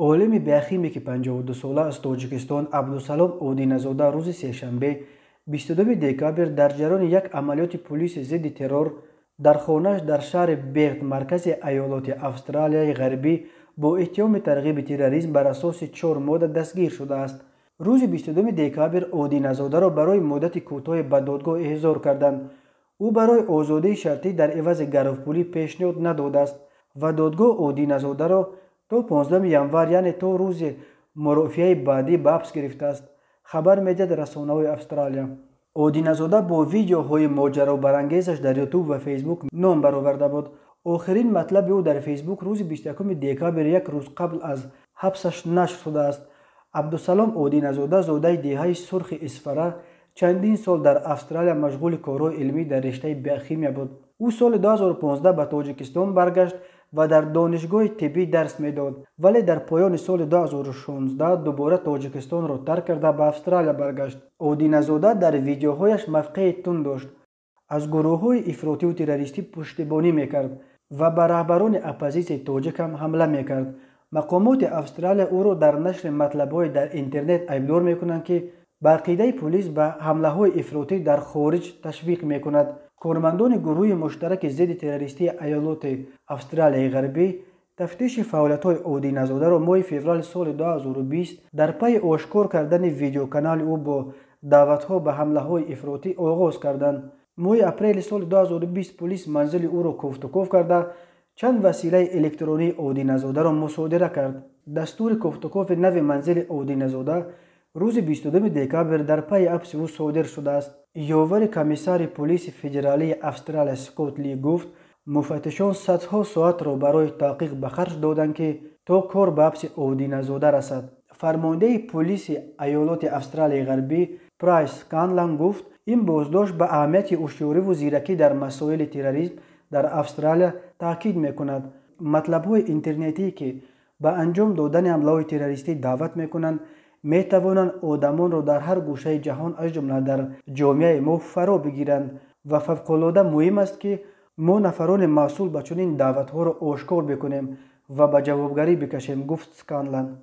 عالم بیاخیمی که 52 ساله از تاجیکستان عبدالسلام اودینزاده روز سهشنبه 22 دکامبر در جریان یک عملیات پلیس ضد ترور در خانه‌اش در شهر برت مرکز ایالات استرالیای غربی با اتهام ترغیب تروریسم بر اساس 4 ماده دستگیر شده است. روز 22 دکامبر اودینزاده را برای مدت کوتاه به دادگاه احضار کردند. او برای آزادی شرطی در عوض گروپولی پیشنهاد نداده است و دادگاه اودینزاده را تا 15 ینور یعنی تا روز مرافعه بعدی به حبس گرفته است. خبر میدهد رسانه‌های استرالیا. اودینزاده با ویدیوهای ماجرا برانگیزش در یوتیوب و فیسبوک نام برآورده بود. آخرین مطلب او در فیسبوک روز 21 دکامبر یک روز قبل از حبسش نشر شده است. عبدالسلام اودینزاده زاده دهه سرخ اصفره چندین سال در استرالیا مشغول کارهای علمی در رشته بیوشیمی بود. او سال 2015 به تاجیکستان برگشت و در دانشگاه طبی درس میداد، ولی در پایان سال 2016 دوباره تاجیکستان را ترک کرده به استرالیا برگشت. اودینزاده در ویدیوهایش موقع تند داشت، از گروه‌های افراطی و تروریستی پشتیبانی میکرد و به رهبران اپوزیسیون تاجیک هم حمله میکرد. مقامات استرالیا او را در نشر مطلب‌های در اینترنت ایبدار میکنند که به عقیده پلیس به حمله‌های افراطی در خارج تشویق میکند. کارمندان گروه مشترک ضد تروریستی ایالات استرالیای غربی تفتیش فعالیت‌های اودینزاده را ماه فوریه سال 2020 در پی آشکار کردن ویدیو کانال او با دعوت‌ها به حمله‌های افراطی آغاز کردند. ماه اپریل سال 2020 پلیس منزل او را کوفت و کوف کرده چند وسیله الکترونی اودینزاده را مصادره کرد. دستور کوفت و کوف نو منزل اودینزاده روز 22 دکامبر در پی حبس او صادر شده است. یاور کمیسر پلیس فدرالی استرالیا اسکات لی گفت مفتشان صدها ساعت را برای تحقیق به خرج دادند که تا کار به حبس اودینزاده رسد. فرمانده پلیس ایالات استرالیا غربی پرایس کانلان گفت این بازداشت به اهمیت هوشیاری و زیرکی در مسائل تروریسم در استرالیا تاکید میکند. مطلب‌های اینترنتی که به انجام دادن حمله‌های تروریستی دعوت میکنند می توانند آدمان را در هر گوشه جهان از جمله در جامعه ما فرا بگیرند و فوق‌العاده مهم است که ما نفران مسئول به چنین دعوت‌ها را آشکار بکنیم و به جوابگری بکشیم، گفت سکانلن.